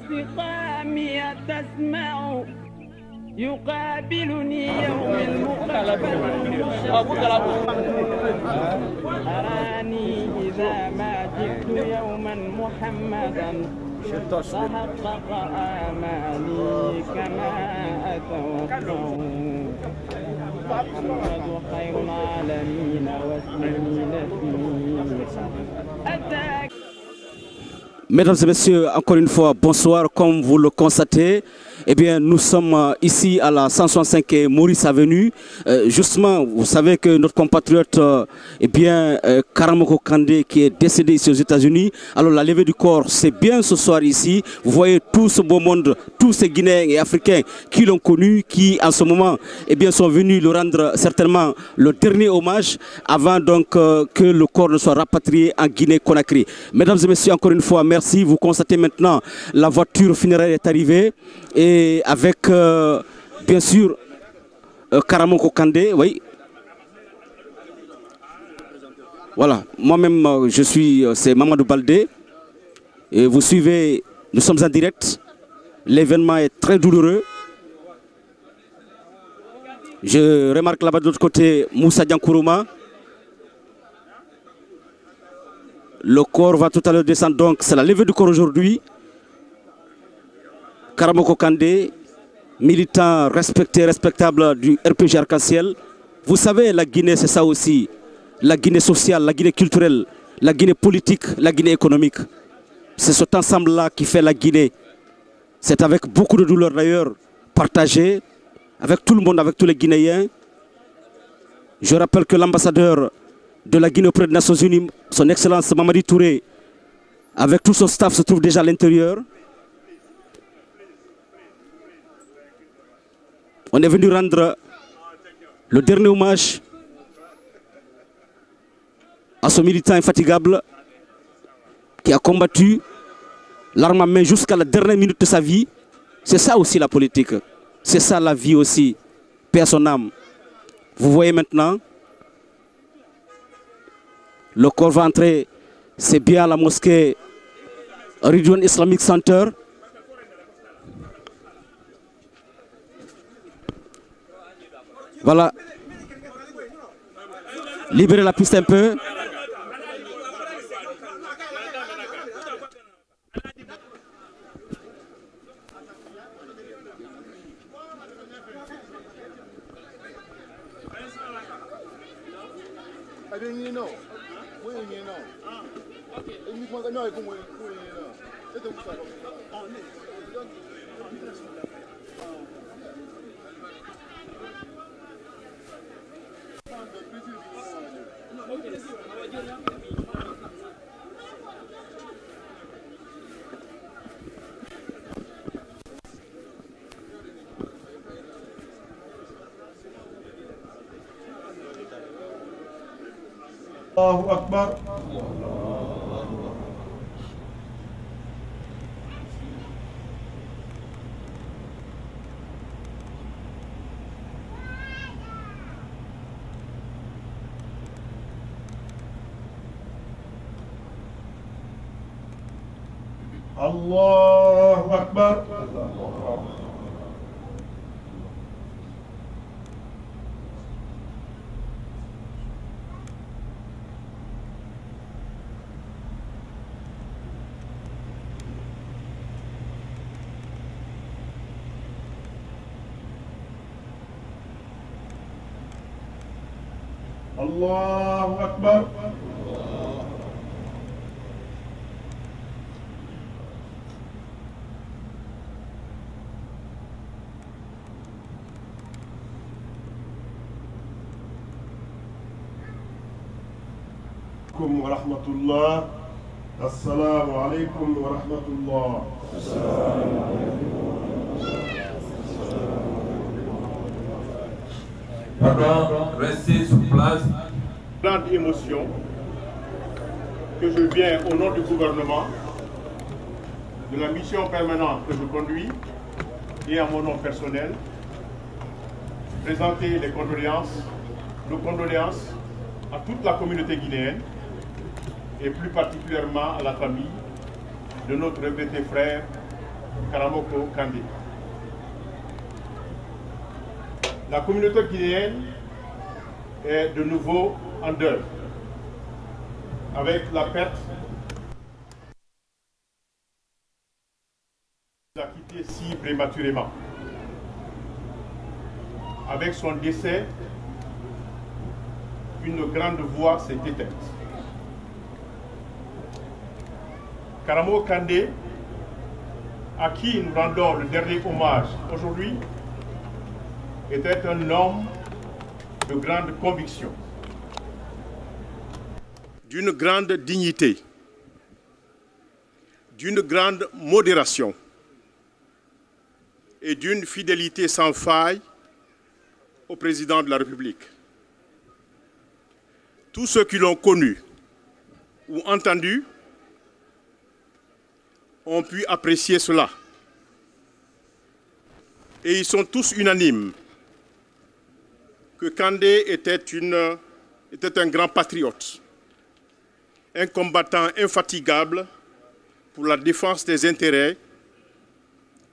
سقامي تسمع يقابلني يوم المقابل أراني إذا ما جئت يوما محمدا تحقق آمالي كما أتوقع محمد خير العالمين واسمين فيه أتاك. Mesdames et messieurs, encore une fois, bonsoir. Comme vous le constatez, eh bien, nous sommes ici à la 165 Maurice Avenue. Justement, vous savez que notre compatriote, eh bien, Karamoko Kandé, qui est décédé ici aux États-Unis. Alors, la levée du corps, c'est bien ce soir ici. Vous voyez tout ce beau monde, tous ces Guinéens et Africains qui l'ont connu, qui en ce moment, eh bien, sont venus lui rendre certainement le dernier hommage avant donc que le corps ne soit rapatrié en Guinée-Conakry. Mesdames et messieurs, encore une fois, merci. Vous constatez maintenant la voiture funéraire est arrivée et avec bien sûr Karamoko Kandé, oui. Voilà, moi-même je suis, c'est Mamadou Baldé et vous suivez, nous sommes en direct. L'événement est très douloureux. Je remarque là-bas de l'autre côté Moussa Diankourouma. Le corps va tout à l'heure descendre, donc c'est la levée du corps aujourd'hui. Karamoko Kandé, militant respecté, respectable du RPG Arc-en-Ciel. Vous savez, la Guinée, c'est ça aussi. La Guinée sociale, la Guinée culturelle, la Guinée politique, la Guinée économique. C'est cet ensemble-là qui fait la Guinée. C'est avec beaucoup de douleur d'ailleurs, partagé avec tout le monde, avec tous les Guinéens. Je rappelle que l'ambassadeur de la Guinée auprès des Nations Unies, son Excellence Mamadi Touré, avec tout son staff, se trouve déjà à l'intérieur. On est venu rendre le dernier hommage à ce militant infatigable qui a combattu l'arme à main jusqu'à la dernière minute de sa vie. C'est ça aussi la politique. C'est ça la vie aussi. Paix à son âme. Vous voyez maintenant, le corps va entrer, c'est bien à la mosquée Ridwan Islamic Center. Voilà. Libérez la piste un peu. Allahu Akbar. Allahu Akbar. Allahu Akbar. Wa rahmatullah. Assalamu alaikum wa rahmatullah. Pardon, restez sur place. Grande émotion que je viens au nom du gouvernement, de la mission permanente que je conduis et à mon nom personnel, présenter les condoléances, nos condoléances à toute la communauté guinéenne et plus particulièrement à la famille de notre regretté frère Karamoko Kandé. La communauté guinéenne est de nouveau en deuil, avec la perte qu'il a quitté si prématurément. Avec son décès, une grande voix s'est éteinte. Karamoko Kandé, à qui nous rendons le dernier hommage aujourd'hui, était un homme de grande conviction, d'une grande dignité, d'une grande modération et d'une fidélité sans faille au président de la République. Tous ceux qui l'ont connu ou entendu ont pu apprécier cela. Et ils sont tous unanimes que Kandé était un grand patriote, un combattant infatigable pour la défense des intérêts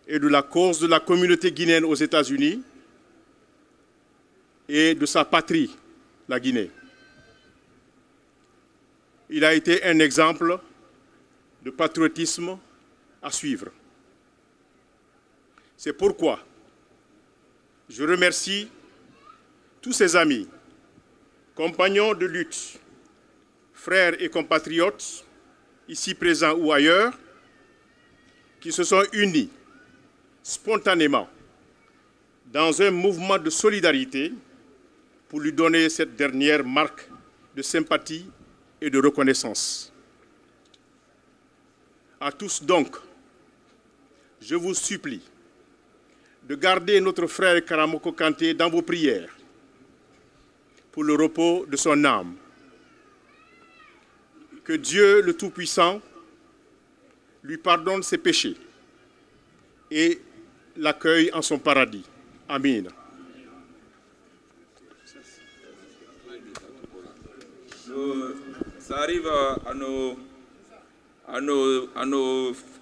et de la cause de la communauté guinéenne aux États-Unis et de sa patrie, la Guinée. Il a été un exemple de patriotisme à suivre. C'est pourquoi je remercie tous ses amis, compagnons de lutte, frères et compatriotes, ici présents ou ailleurs, qui se sont unis spontanément dans un mouvement de solidarité pour lui donner cette dernière marque de sympathie et de reconnaissance. À tous donc, je vous supplie de garder notre frère Karamoko Kandé dans vos prières pour le repos de son âme. Que Dieu le Tout-Puissant lui pardonne ses péchés et l'accueille en son paradis. Amen. Ça arrive à nos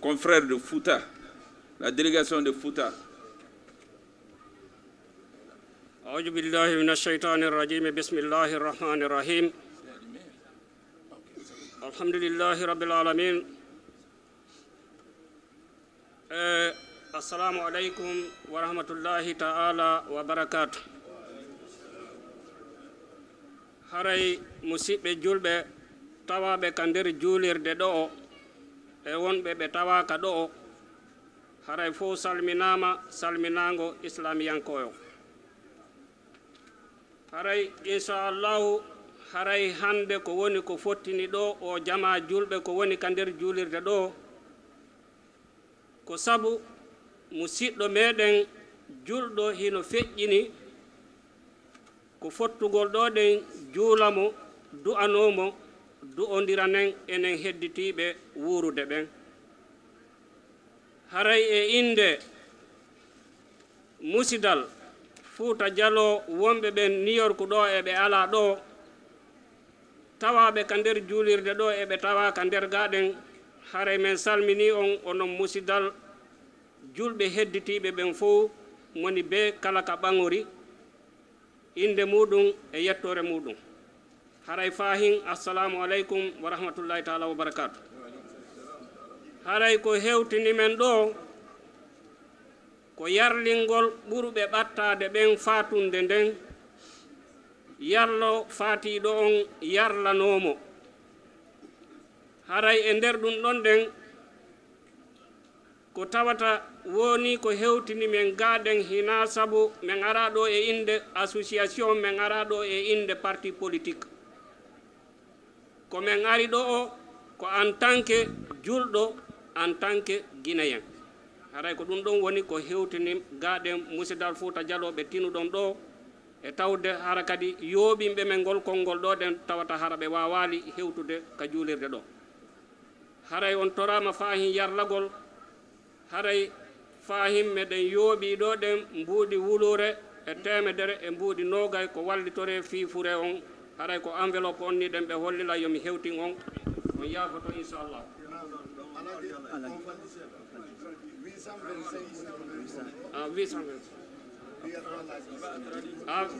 confrères de Fouta, la délégation de Fouta. أعوذ بالله من الشيطان الرجيم بسم الله الرحمن الرحيم الحمد لله رب العالمين السلام عليكم ورحمة الله تعالى وبركاته haray musidɓe julɓe tawaɓe ka nder juulirde ɗo e wonɓe ɓe tawaka ɗo haray fof salminama salminago islamiyankoyo haray inchallahu haray hande ko woni ko fottini ɗo o jama julɓe ko woni ka nder juulirde ɗo ko sabu musidɗo meɗen julɗo hino feƴƴini ko fottugol ɗo ɗen juulamo du'anomo du'ondiranen enen hedditiɓe wuurude ɓen haray e inde musidal Fouta Jallo wonɓe ɓen New York ɗo e ɓe ala ɗo tawaɓe ka nder juulirde ɗo e ɓe tawa ka nder gaɗen haray men salmini on onon musidal julɓe hedditiɓe ɓen fof moni be kala ka ɓaŋori inde muɗum e yettore muɗum haray fahin assalamu aleykum wa rahmatullahi taala wa barakatu haray ko hewtini men ɗo ko yarlingol ɓurɓe ɓattade ɓen fatunde nden yarlo fatiɗo on yarlanomo haray e nder ɗum ɗon ɗen ko tawata woni ko hewtini men gaɗen hina sabu men ara ɗo e inde association men ara ɗo e inde parti politique ko men ari ɗo o ko en tant que julɗo en tant que guinéen haray ko ɗum ɗon woni ko hewtini gaɗen musidal Fouta Jallo ɓe tinuɗon ɗo e tawde hara kadi yooɓinɓe men ngol konngol ɗo ɗen tawata hara ɓe wawali hewtude ka juulirde ɗo haray on torama fahin yarlagol haray fahim meɗen yooɓi ɗo ɗen mbuuɗi wulure e temedere e mbuuɗi nogay ko wallitore fifure on haray ko enveloppe on ni ɗen ɓe hollila yomi hewtin on yafoto inchallah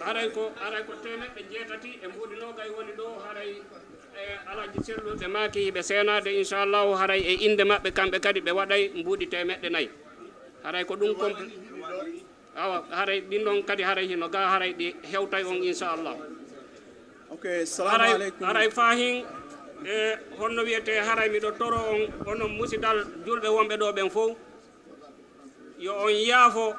haray ko temeɗɗe jeetati e mbuɗinogay woni ɗo haray alaji selluɓe maaki ɓe seenade inchallahu haray e inde maɓɓe kamɓe kadi ɓe waɗay mbuɗi temeɗɗe nayyi haray ko ɗum awa haray ɗin ɗon kadi haray hino ga haray ɗi hewtay on inchallah haray fahin e honno wiyete haray miɗo toro on onon musidal julɓe wonɓe ɗo ɓen fof yo on yaafo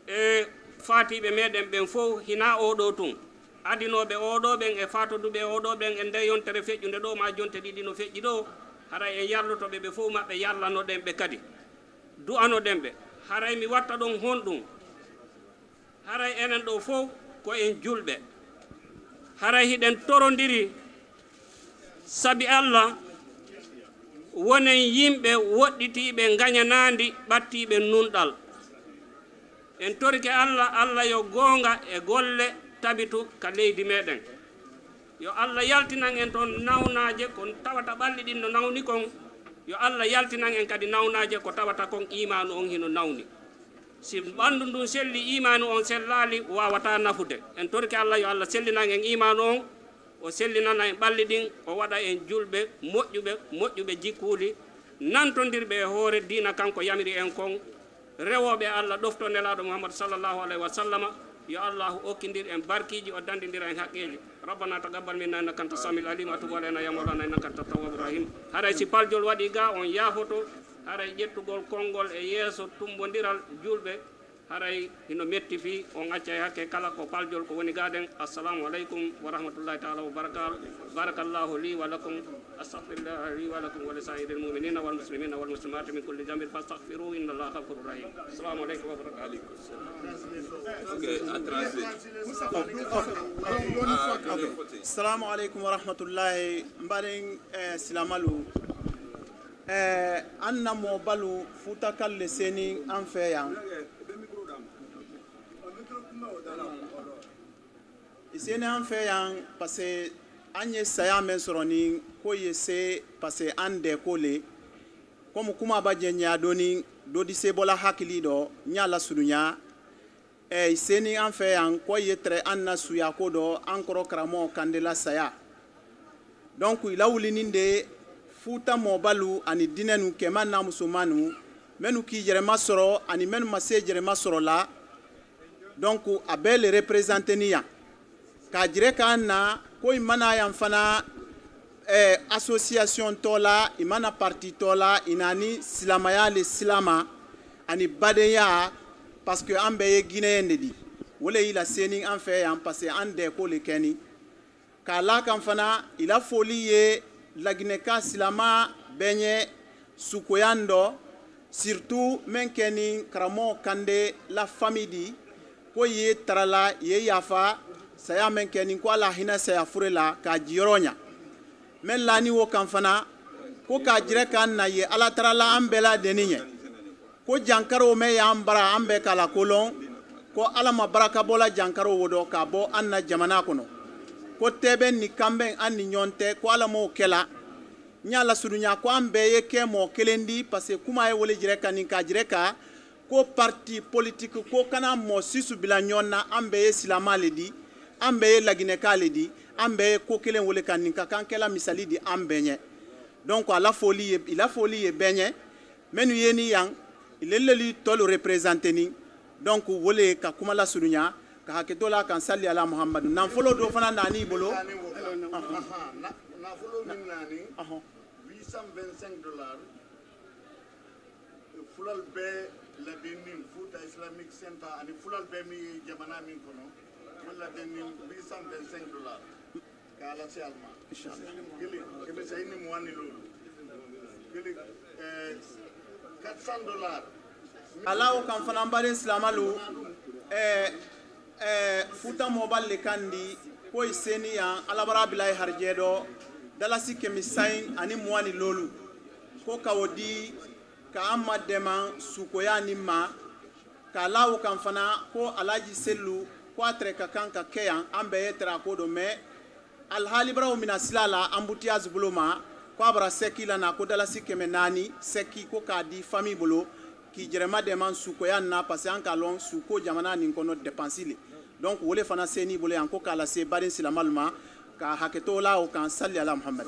e fatiɓe meɗen ɓen fof hina oɗo tun adinoɓe oɗo ɓen e fatoduɓe oɗo ɓen e nde yontere feƴƴude ɗo ma jonte ɗiɗi no feƴƴi ɗo haray en yarlotoɓe ɓe fof maɓɓe yallanoɗen ɓe kadi du'anoɗen ɓe haray mi watta ɗon honɗum haray enen ɗo fof ko en julɓe haray hiɗen torodiri sabi Allah wonen yimɓe woɗɗitiɓe gañanandi ɓattiɓe nunɗal en torike Allah yo gonga e golle tabitu ka leydi meɗen yo Allah yaltinan en toon nawnaje ko tawata ɓalli ɗin no nawni kon yo Allah yaltinan en kadi nawnaje ko tawata kon imanu on hino nawni si ɓandu ndun selli imanu on sellali wawata nafude en torike Allah yo Allah sellinan en imanu on o sellinana en ɓalli ɗin o waɗa en julɓe moƴƴuɓe jikkuuli nantodirɓe e hoore diina kanko yamiri en kon rewoɓe Allah ɗofto nelaɗo Muhammad sallallahu alayhi wa sallama yo Allah okkidir en barkiji o dandidira en haqqeji rabbana taqabbal minna innaka anta samil alim wa tub alayna ya mawlana innaka anta tawwabur rahim haray si paljol waɗi ga on yaafoto haray ƴettugol konngol e yeeso tumbodiral julɓe haray hino metti fi on acca e hakke kala ko paljol ko woni gaden assalamu aleykum wa rahmatullahi taala wa barakatuh barakallahu li wa lakum astaghfirullah li wa lakum wa li sa'iril mu'minina wal muslimina wal muslimati min kulli dhanbin fastaghfiruhu inna allaha ghafurur rahim assalamu aleykum wa barakatuh. Assalamu aleykum wa rahmatullahi mbaɗen silamalu anna mo balu futakalle seni an feyan iseni an feyan parce que an ye saya men sɔrɔ ni ko ye se parce que an de ko le comme kuma ba jɛ ɲa doni dodi se bɔla hakili dɔ ɲa la surunya iseni an feyan ko ye tɛrɛ an na suya ko dɔ an kɔrɔ karamɔgɔ kandela saya donc ila wulinin de futa mɔbalu ani dinɛnu kɛma na musomanu menu k'i yɛrɛma sɔrɔ ani menu ma se yɛrɛma sɔrɔ la donc a bɛ le représenter ni yan k'a jire k'an na ko i mana yan fana association tɔ la i mana parti tɔ la i na ni silamaya le silama ani badenya parce que an bɛɛ ye guinéen de di o le y'i la seni an fɛ yan parce que an dɛ ko le kɛni k'a la kan fana i la foli ye lagineka silama bɛɲɛ sukoyan dɔ surtout men kɛ ni karamɔgɔ kande la famille di ko ye tarala ye yafa saya men kɛ ni ko ala hinɛ saya fure la k'a jiyɔrɔ ɲa men lani wo kan fana ko k'a jire k'an na ye ala tarala an bɛɛ la deni ɲɛ ko jankaro me y'an bara an bɛɛ kala kolon ko ala ma baraka bɔla jankaro wo dɔ k'a bɔ an na jamana kɔnɔ ko tɛbɛn ni kanbɛn an ni ɲɔgɔn tɛ ko ala m'o kɛla n y'a lasurunya ko an bɛɛ ye kɛ mɔgɔ kelen di parce que kuma ye wele jire ka nin k'a jire ka ko parti politique ko kana mɔgɔ sisu bila ɲɔgɔn na an bɛɛ ye silama le di an bɛɛ ye laginɛka le di an bɛɛ ye ko kelen wele ka nin ka kan kɛla misali di an bɛɛ ɲɛ donc ila foli ye bɛɛ ɲɛ minnu ye ni yan ileleli tɔlu représenter ni donc wele ka kuma lasurunya ka hakɛto la kan sali ala muhammadu nafolo do fana nani bolo nafolo min nani $825 fulal be la denin Futa Islamic Center ani fulal be mi jamana min kono wala denin $825 ka ala si alma inshallah gili kebe sayni mo wani lolu gili $400 ala o kan fana mbare islamalu futa mobile le kandi ko iseni yan alabara bilay harjedo dalasi kemi sain ani mwani lolu ko kawodi ka amma deman sukoya ni ma ka lawo kan fana ko alaji sellu ko atre ka kan ka keyan ambe yetra ko do me alhali brawo mina silala ambutiaz buloma ko abra seki la na ko dalasi kemi nani seki ko ka di famille bolo k'i jɛrɛma dɛmɛ sukoya na parce que an k'a lɔn suko jamana nin kɔnɔ dépense le donc wole fana se ni bolo yan ko k'a lase baden silamalu ma ka hakɛto la o kan sali ala muhamad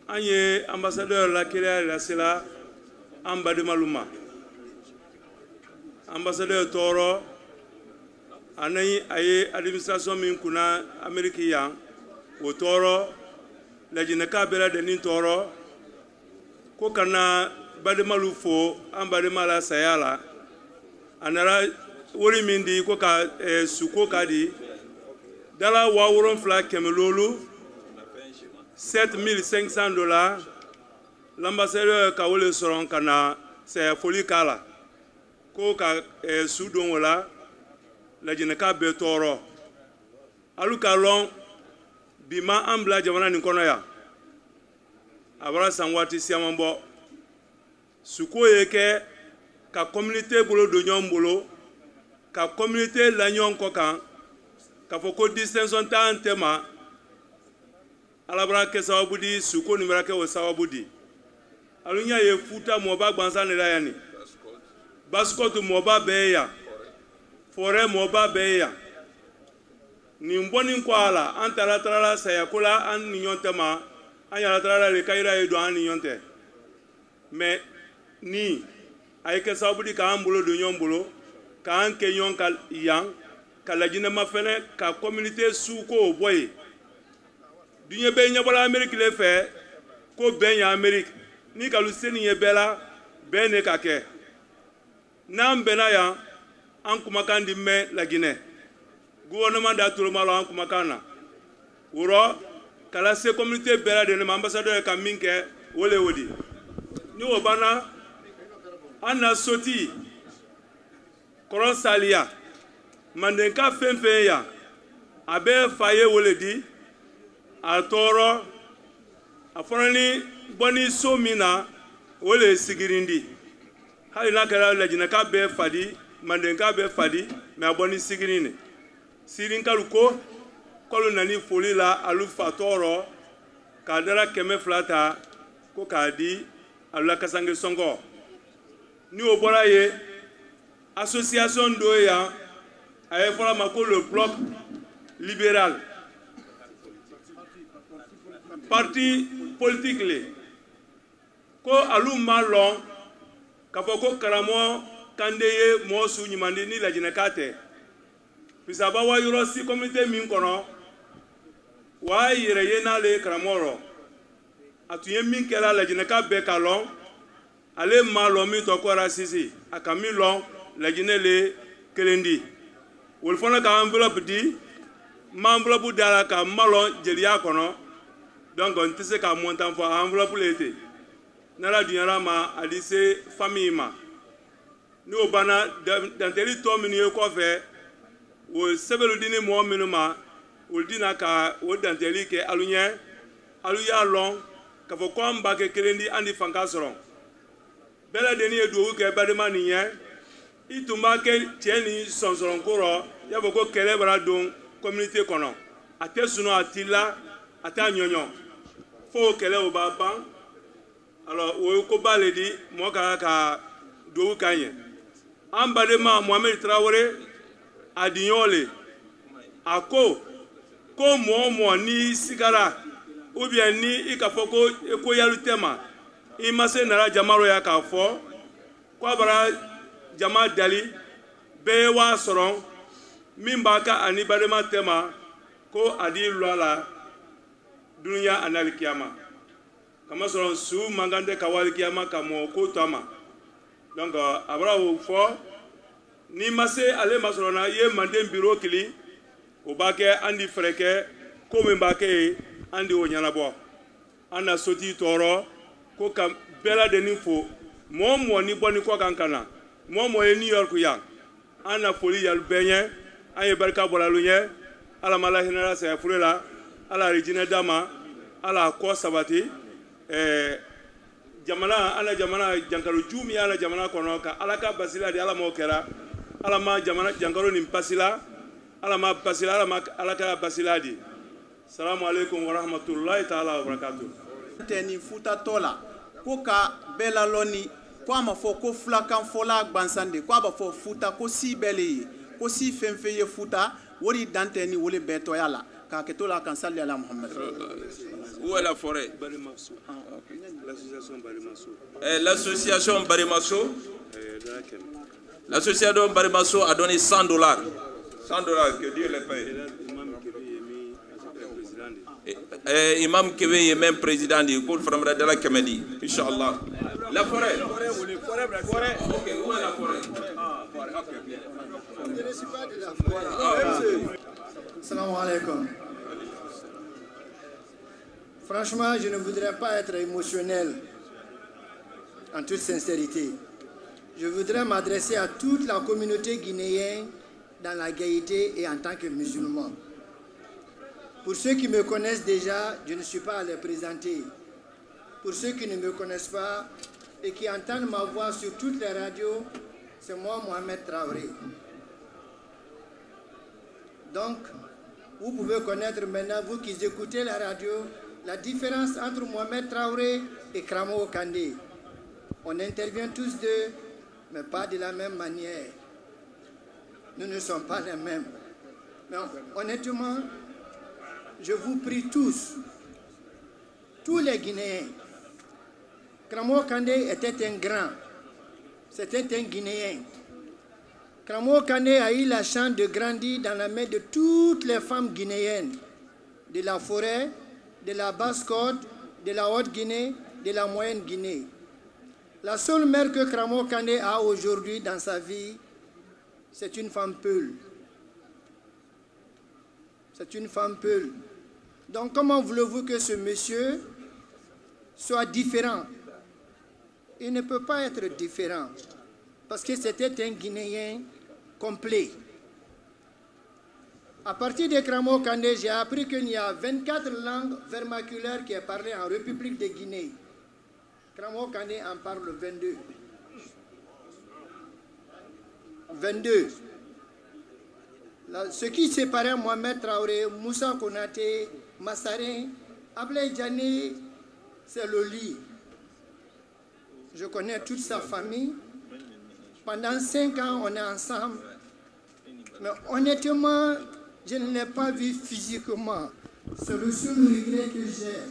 an ye ambassadeur la kiriya lasela an bademalu ma ambassadeur tɔɔrɔ ani a ye administration min kunna Amérique yan o tɔɔrɔ lajinɛka bɛɛ lajɛlen tɔɔrɔ ko kana bademalu fo an badema la saya la a nana wari min di ko ka suko ka di dala 7,700 $7,500 l'ambassadeur ka wole sɔrɔ ka na saya foli k'a la ko ka su don o la lajinɛka bɛɛ tɔɔrɔ alu ka lɔn bi ma an bila jamana nin kɔnɔ yan a bɔra san waati siaman bɔ suko ye kɛ ka communauté bolo don ɲɔgɔn bolo ka communauté la ɲɔgɔn kɔ kan k'a fɔ ko distinction t'an tɛ ma ala bɔra kɛ sababu di suko nin bɔra kɛ o sababu di alu ɲa ye futa mɔba gwansan de la yan ni basikɔtu mɔba bɛɛ ye yan forêt mɔba bɛɛ ye yan nin bɔnin kɔ a la an taara sayako la an ni ɲɔgɔn tɛ ma an yɛrɛ taara le kayira ye don an ni ɲɔgɔn tɛ mais ni a ye kɛ sababu di k'an bolo don ɲɔgɔn bolo k'an kɛ ɲɔgɔn ka yan ka lajinɛma fɛnɛ ka communauté su ko bɔ yen duɲɛ bɛɛ ɲɛbɔla Amérique le fɛ ko bɛn ye Amérique ni kalu seni ye bɛɛ la bɛn ne ka kɛ n'an bɛnna yan an kumakan di mɛn Laginɛ gouvernement da tuloma la an kumakan na woro kala se communauté bɛɛ lajɛlen ma ambassadeur ka min kɛ o le o di ni o banna an na soti kɔrɔn saliya mandenka fɛn fɛn yan a bɛ fa ye o le di a tɔɔrɔ a fɔra ni bɔnni so min na o le sigirindi hali n'a kɛra lajinɛka bɛ fadi mandenka bɛ fadi mais a bɔnni sigirin ne sirinkalu ko kɔlu nani foli la alu fa tɔɔrɔ k'a dara 200 ta ko k'a di alu la kasange sɔngɔ ni o bɔra ye association dɔ ye yan a ye fɔra ma ko le bloc libéral parti politique le ko alu ma lɔn k'a fɔ ko karamɔgɔ Kande ye mɔgɔ su ɲumandi ni lajinɛka tɛ pisaba wa yɔrɔ si communauté min kɔnɔ wa yɛrɛ ye n'ale karamɔgɔ rɔ a tun ye min kɛra lajinɛka bɛɛ ka lɔn ale ma lɔn min tɔ kɔra sisi a ka min lɔn lajinɛ le kelen di olu fana ka enveloppe di ma enveloppe da la ka ma lɔn jeliya kɔnɔ donc n tɛ se ka montant fɔ a enveloppe le ten n'ala dunyara ma a di se famille ma ni o banna dantɛli tɔ minnu ye kɔfɛ o sɛbɛnlu di ni mɔgɔ minnu ma olu dina ka o dantɛli kɛ alu ɲɛ alu y'a lɔn k'a fɔ ko an b'a kɛ kelen di an di fanga sɔrɔ bɛɛ lajɛlen ye dugawu kɛ badema nin ɲɛ i tun b'a kɛ cɛ ni sɔnsɔrɔnko rɔ i y'a fɔ ko kɛlɛ bara don communauté kɔnɔ a tɛ sunɔgɔ a t'i la a t'a ɲɔɲɔ fo kɛlɛ o b'a ban alors o ye koba le di mɔgɔ ka ka dugawu k'an ye an badema Mohamed Traoré a diɲɔ le a ko mɔgɔ ni sigara ou bien ni i ka fɔ ko yalu tɛ ma i ma se nara jama rɔ ya k'a fɔ ko a bara jama dali bɛɛ ye wa sɔrɔ min b'a ka ani badema tɛ ma ko a di lɔ la dunuya ani alikiyama kamasɔrɔ su man kan tɛ ka walikiyama ka mɔgɔ ko to a ma donc a bara o fɔ ni ma se ale ma sɔrɔ na i ye manden biro kili o b'a kɛ an di fɛrɛ kɛ ko min b'a kɛ ye an di o ɲɛnabɔ an na sotigi tɔɔrɔ ko ka bɛɛ lajɛlen fo mɔgɔ mɔgɔ ni bɔ ni kɔ kan ka na mɔgɔ mɔgɔ ye New York yan an na foli yalu bɛɛ ɲɛ an ye barika bɔra alu ɲɛ ala ma ala hinɛra saya fure la ala ye jinɛ d'a ma ala kɔ sabati jamana ala jamana jankaro ju min ala jamana kɔnɔ ka ala ka basila di ala m'o kɛra ala ma jamana jankaro nin basila ala ma basila ala ka basila di salamu alaikum wa rahmatullahi ta'ala wa barakatuh teni futa tola ko ka bela loni ko ama fo ko flakan fola gbansande ko aba fo futa ko si bele ko si fenfeye futa wori danteni wole beto yala ka ke tola kan salli ala Muhammad. Où est la forêt? Barimasso. L'association Barimasso. L'association Barimasso. L'association Barimasso a donné $100. $100 que Dieu les paye. Imam Kébé est même président du Cour Framra de la Kamedi. Inch'Allah. La forêt. Forêt. Ok, où est la forêt? Salam alaikum. Franchement, je ne voudrais pas être émotionnel, en toute sincérité. Je voudrais m'adresser à toute la communauté guinéenne dans la gaieté et en tant que musulman. Pour ceux qui me connaissent déjà, je ne suis pas à les présenter. Pour ceux qui ne me connaissent pas et qui entendent ma voix sur toutes les radios, c'est moi, Mohamed Traoré. Donc, vous pouvez connaître maintenant, vous qui écoutez la radio, la différence entre Mohamed Traoré et Kramo Kandé. On intervient tous deux, mais pas de la même manière. Nous ne sommes pas les mêmes. Mais honnêtement, je vous prie tous les Guinéens. Kramo Kandé était un grand, c'était un Guinéen. Kramo Kandé a eu la chance de grandir dans la main de toutes les femmes guinéennes, de la forêt, de la Basse-Côte, de la Haute-Guinée, de la Moyenne-Guinée. La seule mère que Kramo Kandé a aujourd'hui dans sa vie, c'est une femme peule. C'est une femme peule. Donc comment voulez-vous que ce monsieur soit différent? Il ne peut pas être différent parce que c'était un Guinéen complet. À partir de Kramo Kandé, j'ai appris qu'il y a 24 langues vernaculaires qui sont parlées en République de Guinée. Kramo Kandé en parle 22. 22. Ce qui séparait Mohamed Traoré, Moussa Konaté, Massarin, Ablaye Diané, c'est le lit. Je connais toute sa famille. Pendant 5 ans, on est ensemble. Mais honnêtement, je ne l'ai pas vu physiquement. C'est le seul regret que j'ai.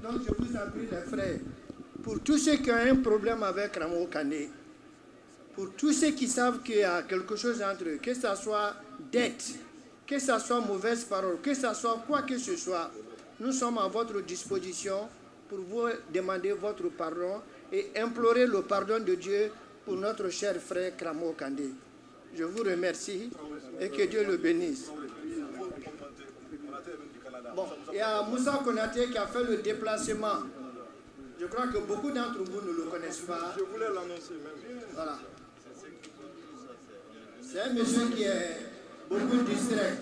Donc je vous en prie, les frères, pour tous ceux qui ont un problème avec Kramo Kandé, pour tous ceux qui savent qu'il y a quelque chose entre eux, que ce soit dette, que ce soit mauvaise parole, que ce soit quoi que ce soit, nous sommes à votre disposition pour vous demander votre pardon et implorer le pardon de Dieu pour notre cher frère Kramo Kandé. Je vous remercie et que Dieu le bénisse. Bon, il y a Moussa Konaté qui a fait le déplacement. Je crois que beaucoup d'entre vous ne le connaissent pas. Je voulais l'annoncer même. Voilà. C'est un monsieur qui est beaucoup distrait.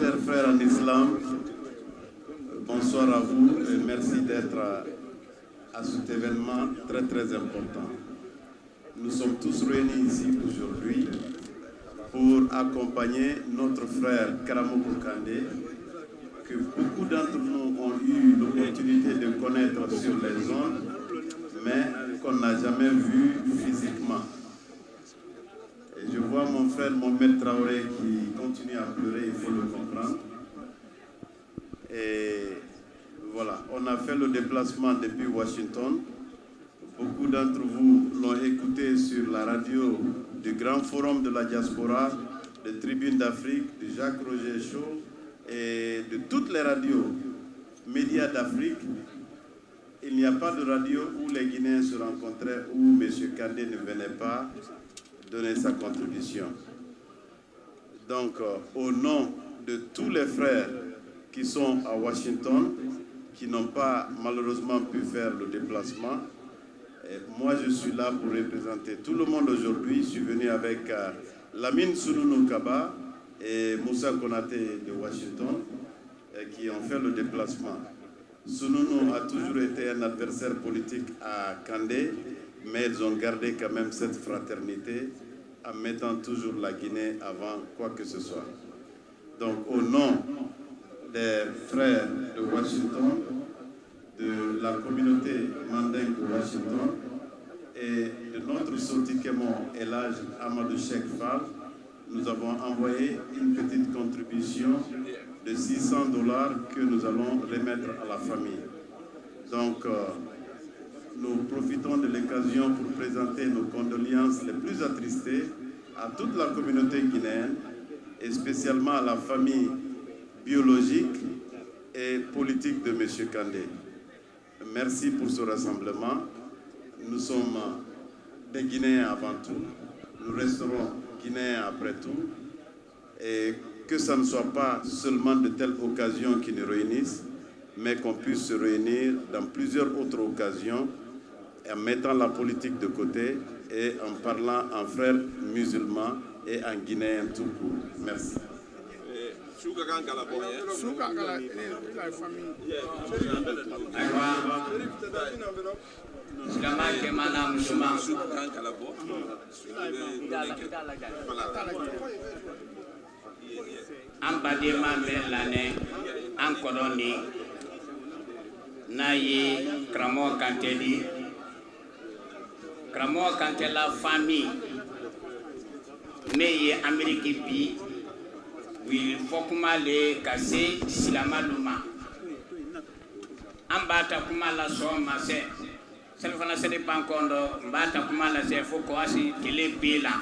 Chers frères en islam, bonsoir à vous et merci d'être à cet événement très très important. Nous sommes tous réunis ici aujourd'hui pour accompagner notre frère Kramo Kandé, que beaucoup d'entre nous ont eu l'opportunité de connaître sur les ondes, mais qu'on n'a jamais vu physiquement. Et je vois mon frère Mohamed Traoré qui continue à pleurer, il faut le comprendre. Et voilà, on a fait le déplacement depuis Washington. Beaucoup d'entre vous l'ont écouté sur la radio du Grand Forum de la Diaspora, de Tribune d'Afrique, de Jacques Roger Chaud et de toutes les radios, médias d'Afrique. Il n'y a pas de radio où les Guinéens se rencontraient, où M. Kandé ne venait pas donner sa contribution. Donc, au nom de tous les frères qui sont à Washington, qui n'ont pas malheureusement pu faire le déplacement, et moi je suis là pour représenter tout le monde aujourd'hui. Je suis venu avec Lamine Soulounou Kaba et Moussa Konaté de Washington qui ont fait le déplacement. Soulounou a toujours été un adversaire politique à Kandé, mais ils ont gardé quand même cette fraternité en mettant toujours la Guinée avant quoi que ce soit. Donc au nom des frères de Washington, de la communauté mandingue de Washington et de notre Sotikémon Elhadj Amadou Cheikh Fall, nous avons envoyé une petite contribution de $600 que nous allons remettre à la famille. Donc, nous profitons de l'occasion pour présenter nos condoléances les plus attristées à toute la communauté guinéenne et spécialement à la famille biologique et politique de M. Kandé. Merci pour ce rassemblement. Nous sommes des Guinéens avant tout. Nous resterons Guinéens après tout. Et que ça ne soit pas seulement de telles occasions qui nous réunissent, mais qu'on puisse se réunir dans plusieurs autres occasions en mettant la politique de côté et en parlant en frères musulmans et en guinéens tout court. Merci. An badenma bɛ lamɛn an kɔrɔ ni n'a ye karamɔgɔ Kanté di karamɔgɔ Kanté la famille min ye Amérique bi u ye fɔ kuma le ka se silamɛlu ma an b'a ta kuma la sɔn ma se selifana seli pankɔndɔ n b'a ta kuma la se fo kɔwasi tele bi la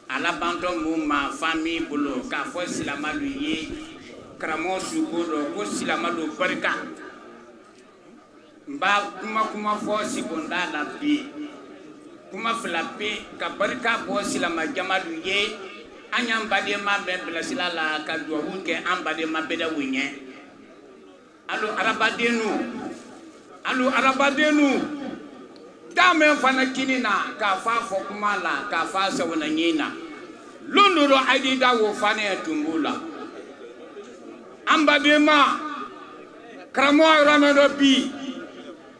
alabanto muma famille bolo ka fo silamalu ye kramo sugodo ko silamalu barka mba kuma fo sibonda la bi kuma flape ka barka bo silama jamalu ye anyam bade ma be bla silala ka do hunke am bade ma be da wunye allo arabadenu dame fana kinina ka fa fo kuma la ka fa sawna nyina lunduro aidi da wo fana tumbula ambadema kramo ramado bi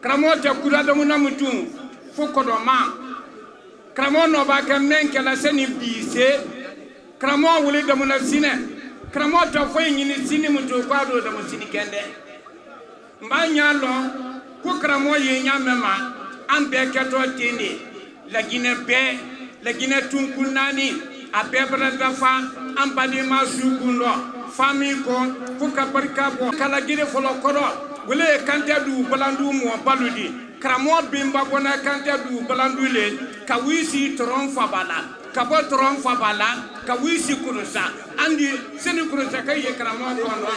kramo te kura do munamutum foko do ma kramo no ba ka menke la seni bi se kramo wuli do munasine kramo to fo nyini sini mutu kwa do musini kende mbanyalo ko kramo ye nyamema ambe keto tini la Guinée tunkunani abe bradafa ambadi masukundo famille ko fuka barka bo kala gire folo kodo wele Kanté du balandu mo baludi kramo bimba bona Kanté du balandu le ka wisi tron fabala ka bo tron fabala ka wisi kurusa andi seni kurusa kay kramo ko no